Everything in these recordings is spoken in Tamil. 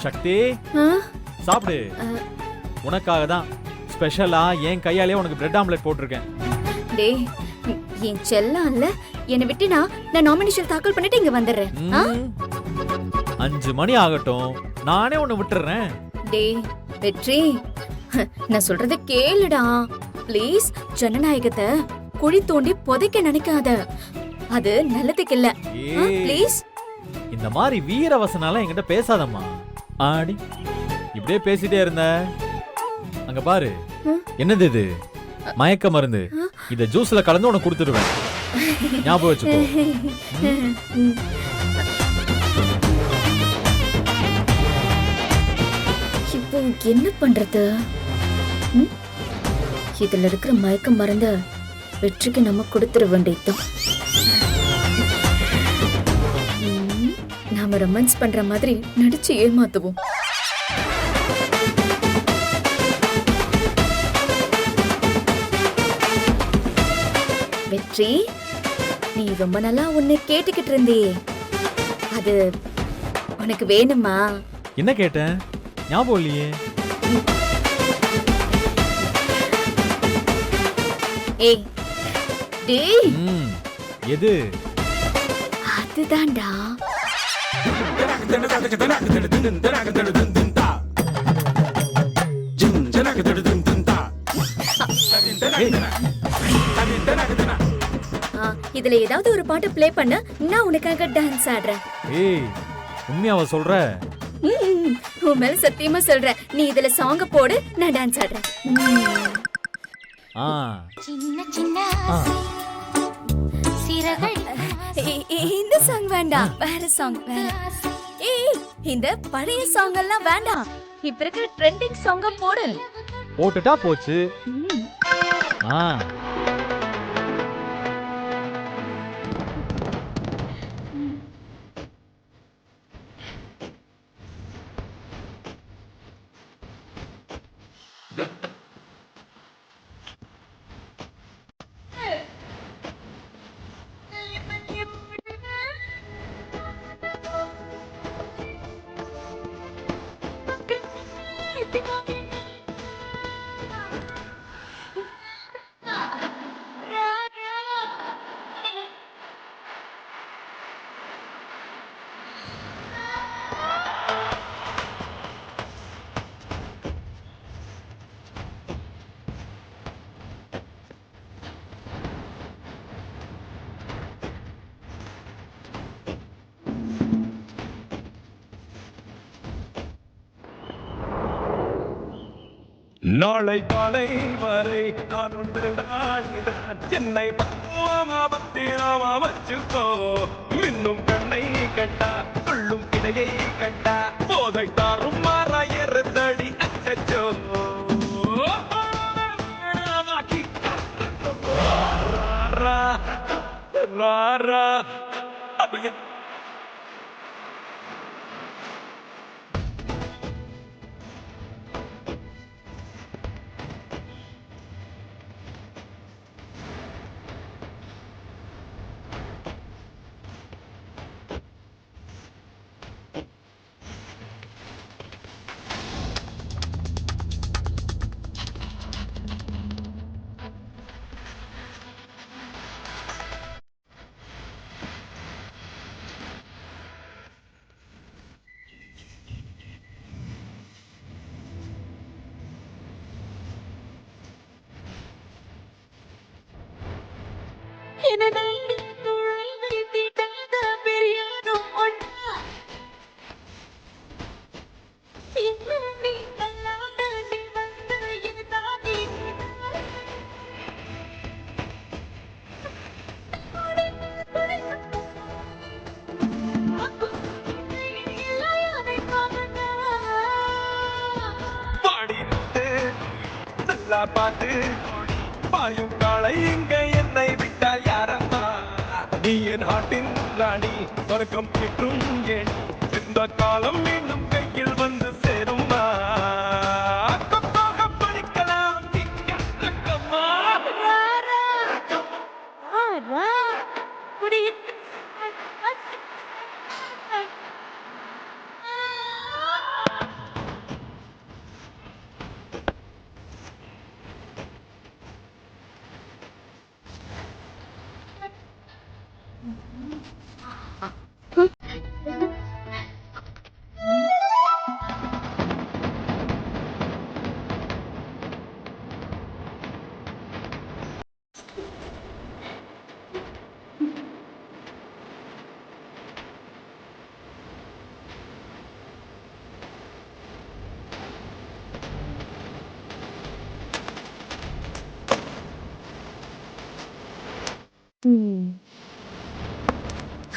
சக்தி சாப்பிடு. உனக்காக தான் ஸ்பெஷலா என் கையாலே உனக்கு பிரெட் ஆம்லெட் போட்டிருக்கேன். டேய் என் செல்லம் இல்ல, என்னை விட்டுனா நான் நாமினேஷன் தாக்கல் பண்ணிட்டு இங்க வந்துடுறேன். 5 மணி ஆகட்டும், நானே உன்னை விட்டுறேன். டேய் வெற்றி, நான் சொல்றத கேளுடா ப்ளீஸ். ஜனநாயகத்தை குழி தோண்டி புதைக்க நினைக்காத, அது நல்லதுக்கு இல்ல ப்ளீஸ். இந்த மாதிரி வீரவசனால என்கிட்ட பேசாதம்மா. ஆடி இப்படியே பேசிட்டே இருந்த. அங்க பாரு, என்னது இது? மயக்க மருந்து. இத ஜூஸ்ல கலந்து உனக்கு கொடுத்துடுவேன், ஞாபகம் வச்சுக்கோ. இப்போ என்ன பண்றது? இதுல இருக்கிற மயக்க மருந்த வெற்றிக்கு நம்ம கொடுத்துட வேண்டியதுதான். நாம ரொமான்ஸ் பண்ற மாதிரி நடிச்சு ஏமாத்துவோம். வெற்றி, நீ ரொம்ப நாளா உன்னை கேட்டுக்கிட்டு இருந்தியே, அது உனக்கு வேணுமா? என்ன கேட்டேன்? ஞாபகம் இல்லையே. ஏய் டேய், எது? அதுதான்டா. இதுல ஏதாவது ஒரு பாட்டு ப்ளே பண்ண, நான் உனக்காக டான்ஸ் ஆடுறேன். ஏய், உண்மையாவா சொல்ற? உன் மேல சத்தியமா சொல்றேன். நீ இதுல சாங்க போடு, நான் டான்ஸ் ஆடுறேன். சின்ன சின்ன இந்த சாங் வேண்டாம், வேற சாங். ஏய், இந்த பழைய சாங் எல்லாம் வேண்டாம், இப்ப இருக்கிற ட்ரெண்டிங் சாங்க போடு. போட்டுட்டா போச்சு. நாளை காலை வரை நான் சென்னை பத்திராமா வச்சுக்கோ. இன்னும் கண்ணை கட்டா சொல்லும் கிளையை கட்டா போதை தாரும் மாறாயறுதடி அச்சோ. பாட்டு பாயும் காலை இங்க என்னை விட்டால் யாரம்மா? நீ என் ஹாட்டின் ராணி, சொர்க்கம் கிட்டும் ஏணி, இந்த காலம் மீண்டும் கையில் வந்து சேரும்மா. படிக்கலாம்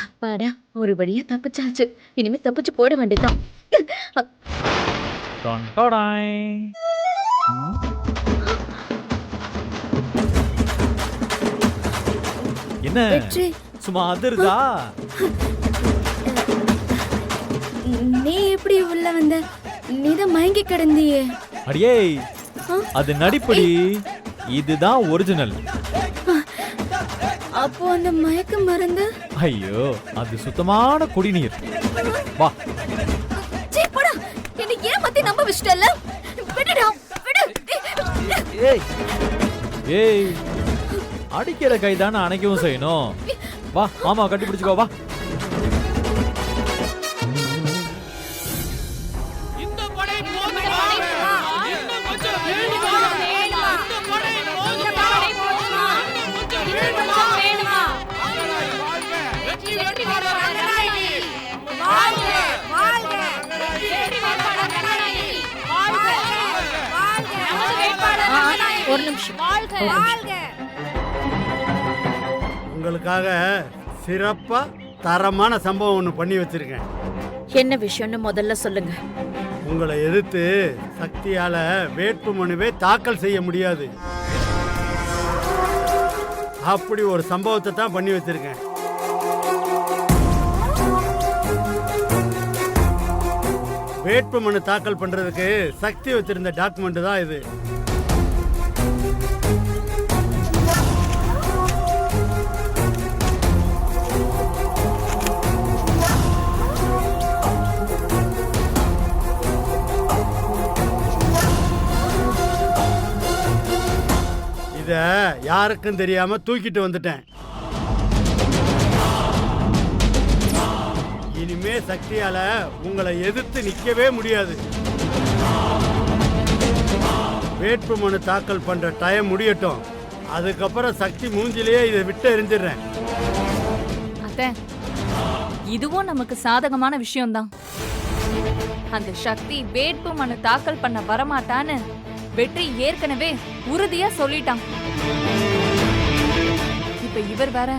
அப்பாடா, ஒரு வழியா தப்பிச்சாச்சு. இனிமே தப்பிச்சு போட வேண்டியதான். டான் டாடாய். என்ன வெற்றி, சும்மா அதிருதா? நீ எப்படி உள்ள வந்த? நீதான் மயங்கி கிடந்தியே. அடியே, அது நடிப்படி, இதுதான் ஒரிஜினல். அப்போ அந்த மயக்க மருந்து? ஐயோ, அது சுத்தமான குடிநீர். வா. சீ, போடா. என்னை ஏமாத்தி நம்ப வச்சிட்டல்ல. விடுடா, விடு. ஏய் ஏய், அடிக்கிற கைதானே அணைக்கவும் செய்யணும். வா மாமா, கட்டி பிடிச்சுக்கோ. வா. ஒரு நிமிஷம். உங்களுக்காக சிறப்பா தரமான சம்பவம் ஒன்று பண்ணி வச்சிருக்கேன். என்ன விஷயம்னு முதல்ல சொல்லுங்க. உங்களை எதிர்த்து சக்தியால வேட்புமனுவே தாக்கல் செய்ய முடியாது. அப்படி ஒரு சம்பவத்தை தான் பண்ணி வச்சிருக்கேன். வேட்புமனு தாக்கல் பண்றதுக்கு சக்தி வச்சிருந்த டாக்குமெண்ட் தான் இது. இத யாருக்கும் தெரியாம தூக்கிட்டு வந்துட்டேன். இனிமே சக்தியால உங்களை எதிர்த்து நிக்கவே முடியாது. வேட்புமனு தாக்கல் பண்ற டைம் முடியட்டும். அதுக்கப்புறம் சக்தி மூஞ்சிலேயே இதை விட்டு எரிஞ்சிடுறேன். அத்தை, இதுவும் நமக்கு சாதகமான விஷயம்தான். அந்த சக்தி வேட்பு மனு தாக்கல் பண்ண வரமாட்டான்னு வெற்றி ஏற்கனவே உறுதியா சொல்லிட்டான். இப்ப இவர் வேற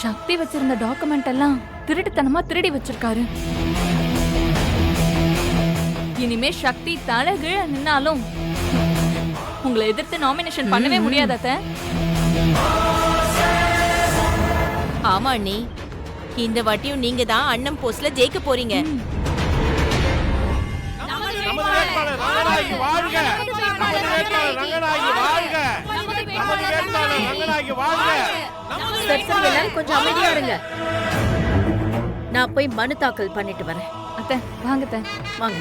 சக்தி வச்சிருந்த டாக்குமெண்ட் எல்லாம் திருட்டுத்தனமா திருடி வச்சிருக்காரு. இனிமே சக்தி தலைகீழ நின்னாலும் உங்களை எதிர்த்து நாமினேஷன் பண்ணவே முடியாது அத்தை. ஆமா அண்ணி, இந்த வாட்டியும் நீங்க தான் அண்ணன் போஸ்ட்ல ஜெயிக்க போறீங்க. கொஞ்சம் அமைதியா இருங்க. நான் போய் மனு தாக்கல் பண்ணிட்டு வரேன். அத்தை வாங்க அத்தை. வாங்க.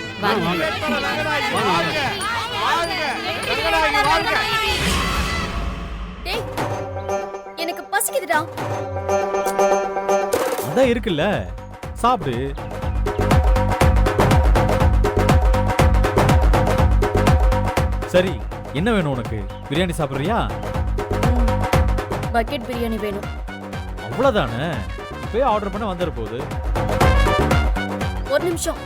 டேய், எனக்கு பசிக்குதுடா. அதான் இருக்குல்ல, சாப்பிடு. சரி, என்ன வேணும் உனக்கு? பிரியாணி சாப்பிடுறியா? பக்கெட் பிரியாணி வேணும். அவ்வளவுதானே, இப்பவே ஆர்டர் பண்ண வந்துற போகுது. ஒரு நிமிஷம்.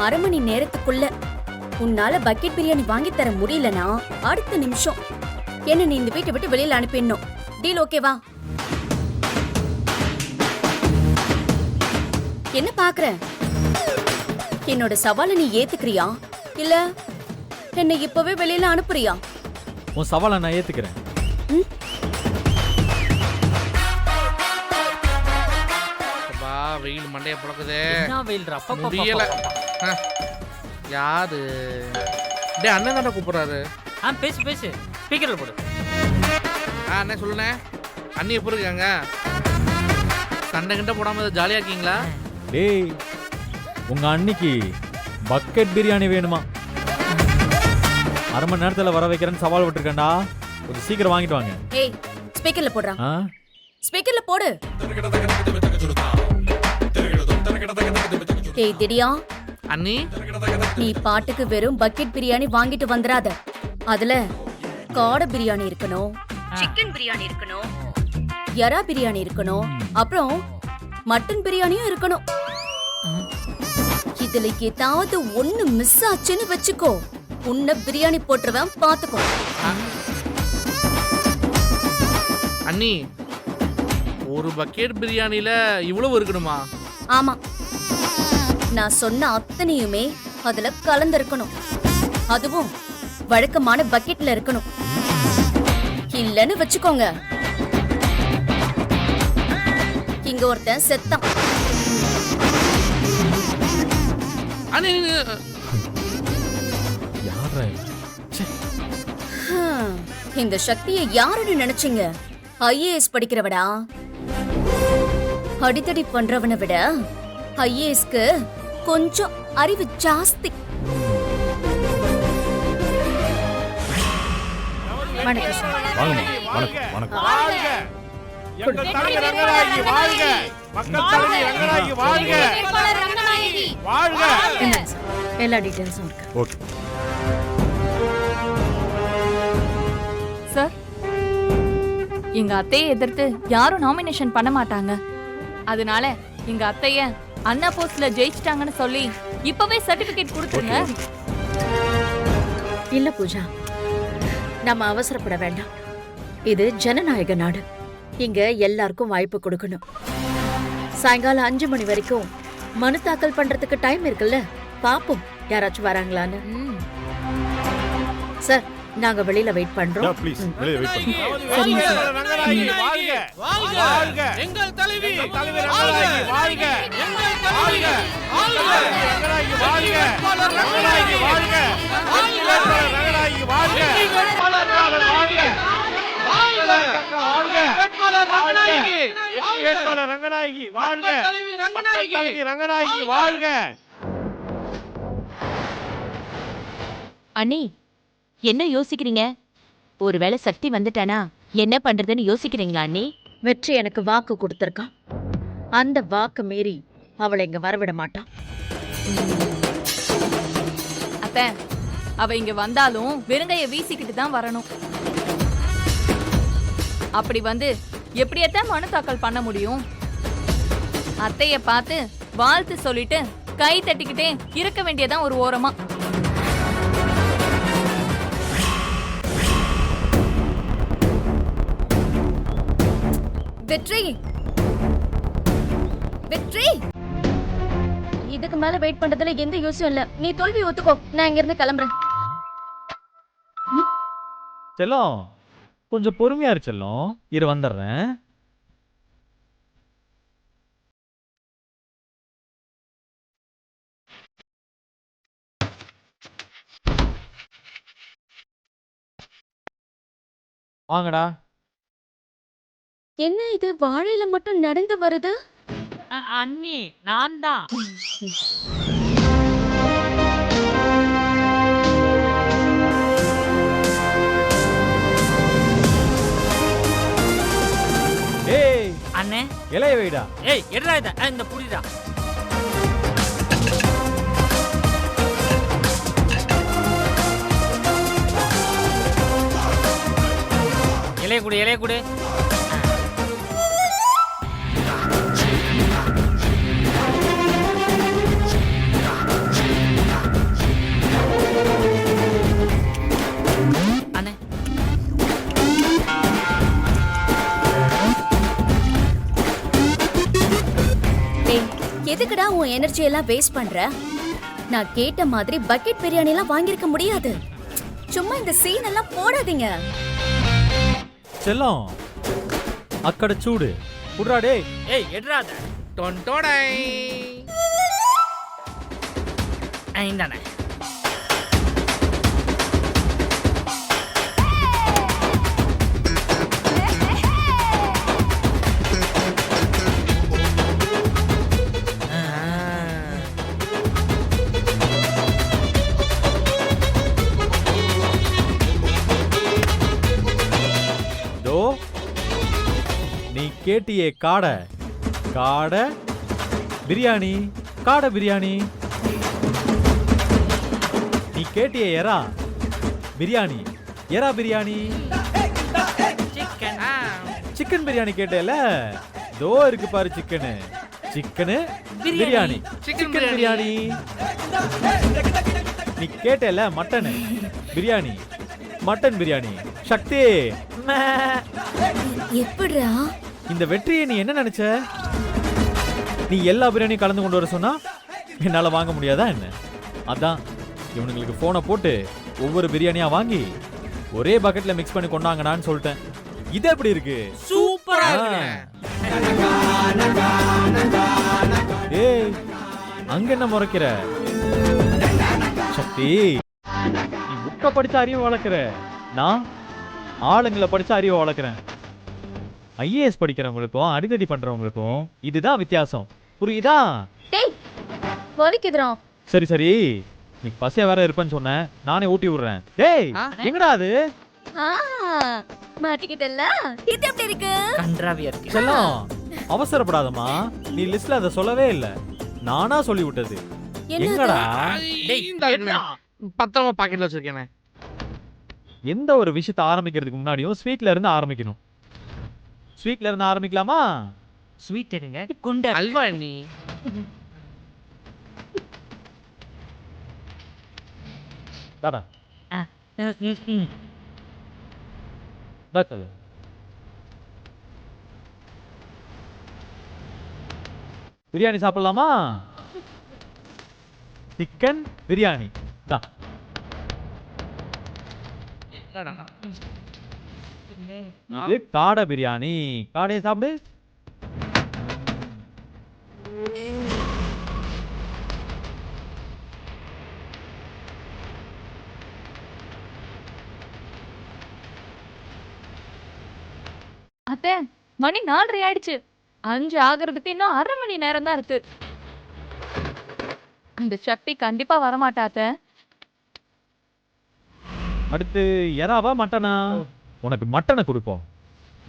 1/2 மணி நேரத்துக்குள்ள உன்னால பக்கெட் பிரியாணி வாங்கி தர முடியலனா அடுத்த நிமிஷம் என்ன நீ இந்த வீட்டை விட்டு வெளியில அனுப்பிடணும். டீல் ஓகேவா? என்ன பாக்குற? என்னோட சவாலை நீ ஏத்துக்கிறியா இல்ல என்னை இப்பவே வெளியில அனுப்புறியா? உன் சவாலை நான் ஏத்துக்கிறேன். வெயில் மண்டைய புழக்குது. முடியல. யாரு டே அண்ணன் தானே கூப்பிடுறாரு. பேசு பேசு, ஸ்பீக்கர்ல போடு. அண்ணே சொல்லுண்ணே, அண்ணி எப்படி இருக்காங்க? சண்டை கிட்ட போடாம ஜாலியா இருக்கீங்களா? டேய், உங்க அன்னிக்கு பக்கெட் பிரியாணி வேணுமா? 1/2 மணி நேரத்துல வர வைக்கிறேன்னு சவால் விட்டுருக்கேன்டா. கொஞ்சம் சீக்கிரம் வாங்கிட்டு வாங்க. ஏய், ஸ்பீக்கர்ல போடுறா. ஸ்பீக்கர்ல போடு. ஏய் திடியா, அண்ணி நீ பாட்டுக்கு வெறும் பக்கெட் பிரியாணி வாங்கிட்டு வந்துராத. அதுல காடை பிரியாணி இருக்கணும், சிக்கன் பிரியாணி இருக்கணும், எறா பிரியாணி இருக்கணும், அப்புறம் மட்டன் பிரியாணியும் இருக்கணும். இதுல ஏதாவது ஒண்ணு மிஸ் ஆச்சுன்னு வச்சுக்கோ, உன்னை பிரியாணி போட்டுருவேன் பாத்துக்கோ. அண்ணி ஒரு பக்கெட் பிரியாணில இவ்வளவு இருக்கணுமா? ஆமா, நான் சொன்ன அத்தனையுமே அதுல கலந்திருக்கணும். அதுவும் வழக்கமான பக்கெட்ல இருக்கணும். இல்லன்னு வச்சுக்கோங்க, இங்க ஒருத்தன் செத்தான். அண்ணி யாரா இவன்? ச்சே. இந்த சக்தியை யாருன்னு நினைச்சீங்க? ஐஏஎஸ் படிக்கிறவடா. அடித்தடி பண்றவனை விட ஐஏஎஸ்க்கு கொஞ்சம் அறிவு ஜாஸ்தி. வணக்கம் சார். வாங்கம்மா. வணக்கம் வணக்கம். வாழ்க எங்கள் தலைவர் ரங்கநாயகி வாழ்க, மக்கள் தலைவி ரங்கநாயகி வாழ்க, வாழ்க. என்னங்க சார், எல்லா டீடைல்ஸும் இருக்கு. ஓகே. சார், எங்க அத்தையை எதிர்த்து யாரும் நாமினேஷன் பண்ண மாட்டாங்க. அதனால எங்க அத்தைய அண்ணா போஸ்ட்ல ஜெயிச்சிட்டாங்கன்னு சொல்லி இப்பவே சர்டிபிகேட் கொடுத்துருங்க. இல்ல பூஜா, நம்ம அவசரப்பட வேண்டாம். இது ஜனநாயக நாடு. இங்க எல்லாருக்கும் வாய்ப்பு கொடுக்கணும். சாயங்காலம் 5 மணி வரைக்கும் மனு தாக்கல் பண்றதுக்கு டைம் இருக்குல்ல, பாப்போம் யாராச்சும் வராங்களான்னு. சார், நாங்க வெளியில வெயிட் பண்றோம். ப்ளீஸ் வெளியே வெயிட் பண்ணுங்க. சரிங்க சார். ரங்கநாயகி வாழ்க, வாழ்க எங்கள் தலைவி தலைவர் ரங்கநாயகி வாழ்க, வாழ்க ரங்கநாயகி வாழ்க, ரங்கநாயகி வாழ்க, ரங்கநாயகி வாழ்க, ரங்கநாயகி வாழ்க, ரங்கநாயகி வாழ்க. அண்ணி என்ன யோசிக்கிறீங்க? ஒருவேளை சக்தி வந்துட்டானா என்ன பண்றதுன்னு யோசிக்கிறீங்களா அண்ணி? வெற்றி எனக்கு வாக்கு கொடுத்திருக்கான். அந்த வாக்கு மீறி அவளை இங்க வரவிட மாட்டான். அத்தை, அவ இங்க வந்தாலும் வெறுங்கைய வீசிக்கிட்டு தான் வரணும். அப்படி வந்து எப்படியத்தான் மனு தாக்கல் பண்ண முடியும்? அத்தைய பார்த்து வாழ்த்து சொல்லிட்டு கை தட்டிக்கிட்டே இருக்க வேண்டியதான் ஒரு ஓரமா. வெற்றி, வெற்றி, இதுக்கு மேல வெயிட் பண்றதுல எந்த யூஸும் இல்ல. நீ தோல்வி ஒத்துக்கோ, நான் இங்க இருந்து கிளம்புறேன். செல்லம், கொஞ்சம் பொறுமையா இரு செல்லம். இரு வந்துடுறேன். வாங்கடா. என்ன இது வாழையில மட்டும் நடந்து வருது? அண்ணி நான் தான். ஏய், அண்ணே, இலைய வைடா. ஏய் எடுறா இத. இந்த புடிடா. இலைய குடு, இலைய குடு. அண்ணே, டேய், எதுக்குடா உன் எனர்ஜி எல்லாம் வேஸ்ட் பண்ற? நான் கேட்ட மாதிரி பக்கெட் பிரியாணி எல்லாம் வாங்கியிருக்க முடியாது. சும்மா இந்த சீன் எல்லாம் போடாதீங்க. செல்லம், அக்கட சூடு புடுறா டேய். ஏய் எடுறா இத. டொன்டோடை. இந்தானே. கேட்டியே காடை காடை பிரியாணி காடை பிரியாணி. நீ கேட்டியே எறா பிரியாணி எறா பிரியாணி. சிக்கன் சிக்கன் பிரியாணி கேட்டேல, தோ இருக்கு பாரு chicken chicken biryani chicken biryani. நீ கேட்டேல மட்டனு பிரியாணி மட்டன் பிரியாணி. சக்தி எப்படிடா? இந்த வெற்றியை நீ என்ன நினைச்ச? நீ எல்லா பிரியாணியும் கலந்து கொண்டு வர சொன்னா என்னால வாங்க முடியாதா என்ன? அதான் இவனுங்களுக்கு போனை போட்டு ஒவ்வொரு பிரியாணியா வாங்கி ஒரே பக்கெட்ல மிக்ஸ் பண்ணி கொண்டாங்கடான்னு சொல்லிட்டேன். இது எப்படி இருக்கு? சூப்பரா ஏய் அங்க என்ன முறைக்கிற? சக்தி நீ புக்க படிச்ச அறிவை வளர்க்கிற, நான் ஆளுங்களை படிச்ச அறிவை வளர்க்கிறேன். ஐஏஎஸ் படிக்கிறவங்களுக்கும் அடிதடி பண்றவங்களுக்கும் இதுதான் வித்தியாசம், புரியுதா? டேய் வலிக்குதுடா. சரி சரி, நீ பசியா வேற இருப்பேன்னு சொன்ன, நானே ஊட்டி விடுறேன். டேய் எங்கடா அது? மாட்டிக்கிட்டல்ல, இது எப்படி இருக்கு? கன்றாவியா இருக்கு. செல்லம் அவசரப்படாதம்மா, நீ லிஸ்ட்ல அதை சொல்லவே இல்ல, நானா சொல்லி விட்டது. எங்கடா? பத்திரமா பாக்கெட்ல வச்சிருக்கேனே. எந்த ஒரு விஷயத்தை ஆரம்பிக்கிறதுக்கு முன்னாடியும் ஸ்வீட்ல இருந்து ஆரம்பிக்கணும். ஸ்வீட்ல இருந்து ஆரம்பிக்கலாமா? ஸ்வீட் எடுங்க. குண்டா அல்வா நீ. தாடா ஆ. தாக்கது. பிரியாணி சாப்பிடலாமா? சிக்கன் பிரியாணி தான். இது காடை பிரியாணி. காடையை சாப்பிடு. அத்தை மணி 4:30 ஆயிடுச்சு. 5 ஆகுறதுக்கு இன்னும் 1/2 மணி நேரம் தான் இருக்கு. இந்த சக்தி கண்டிப்பா வரமாட்டா அத்தை. அடுத்து எறாவா மட்டனா? உனக்கு மட்டனை கொடுப்போம்.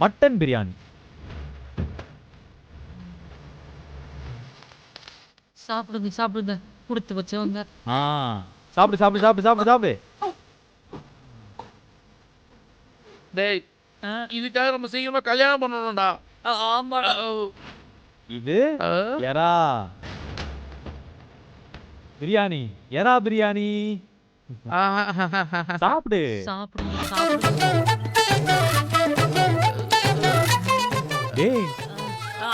மட்டன் பிரியாணி. சாப்பிடுங்க சாப்பிடுங்க, கொடுத்து வச்சவங்க. சாப்பிடு சாப்பிடு சாப்பிடு சாப்பிடு சாப்பிடு. டேய் இதுக்காக நம்ம சீக்கிரமா கல்யாணம் பண்ணணும்டா. ஆமா. இது எறா பிரியாணி எறா பிரியாணி. சாப்பிடு சாப்பிடுங்க சாப்பிடுங்க. டேய்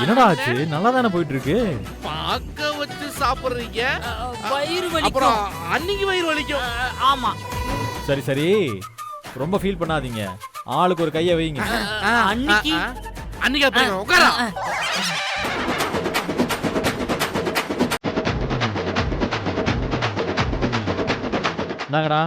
என்னடா ஆச்சு? நல்லா தானே போயிட்டு இருக்கு. பாக்க வச்சு சாப்பிடுறீங்க, வயிறு வலிக்கும். அப்புறம் அன்னைக்கு வயிறு வலிக்கும். ஆமா. சரி சரி, ரொம்ப ஃபீல் பண்ணாதீங்க, ஆளுக்கு ஒரு கையை வைங்க. அன்னைக்கு அன்னைக்கு அப்புறம் உட்காரா. என்னங்கடா?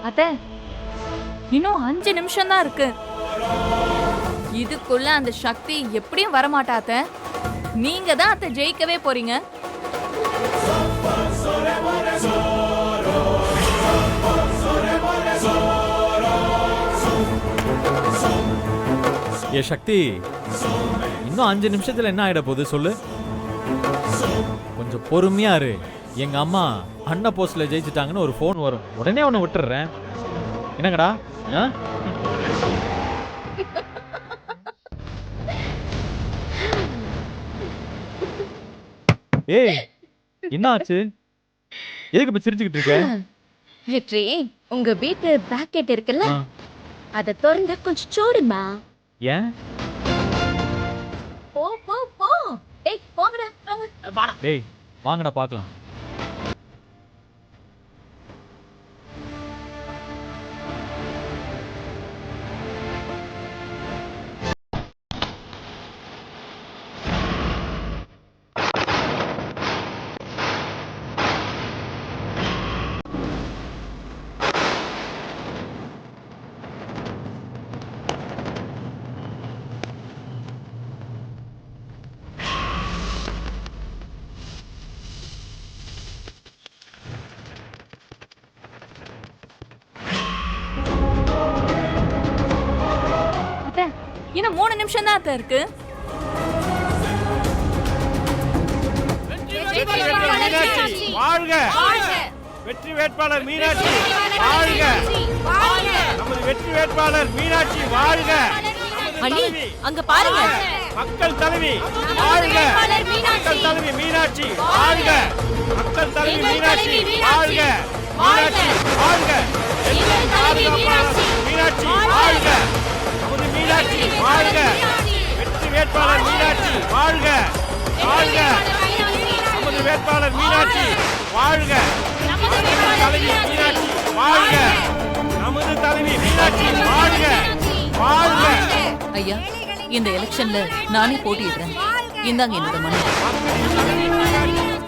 அத்தை இன்னும் 5 நிமிஷம் தான் இருக்கு. இதுக்குள்ள அந்த சக்தி எப்படியும் வரமாட்டா அத்தை. நீங்க தான் அத்தை ஜெயிக்கவே போறீங்க. ஏ சக்தி, இன்னும் 5 நிமிஷத்துல என்ன ஆயிட போகுது சொல்லு? கொஞ்சம் பொறுமையா இரு. எங்க அம்மா அண்ணா போஸ்ட்ல ஜெயிச்சிட்டாங்கன்னு ஒரு ஃபோன் வரும், உடனே உன்னை விட்டுறேன். என்னங்கடா? ஏய் என்ன ஆச்சு? எதுக்கு இப்ப சிரிச்சுக்கிட்டு இருக்க? வெற்றி, உங்க வீட்டு பாக்கெட் இருக்குல்ல, அத திறந்து கொஞ்சம் சோடுமா. ஏன்? போ போ போ. டேய் போங்கடா. டேய் வாங்கடா பார்க்கலாம். நிமிஷம் தான் அத்தை இருக்கு. வாழ்க வெற்றி வேட்பாளர் மீனாட்சி வாழ்க நமது வெற்றி வேட்பாளர் மீனாட்சி வாழ்க அண்ணி அங்க பாருங்க. மக்கள் தலைவி வாழ்க மக்கள் தலைவி மீனாட்சி வாழ்க மக்கள் தலைவி மீனாட்சி வாழ்க மீனாட்சி வாழ்க மீனாட்சி வாழ்க நமது மீனாட்சி வாழ்க வெற்றி வேட்பாளர் மீனாட்சி வாழ்க வாழ்க நமது வேட்பாளர் மீனாட்சி வாழ்க தலைவி மீனாட்சி வாழ்க நமது தலைவி மீனாட்சி வாழ்க வாழ்க. ஐயா, இந்த எலெக்ஷன்ல நானே போட்டியிடுறேன். இந்தாங்க என்னோட மனு.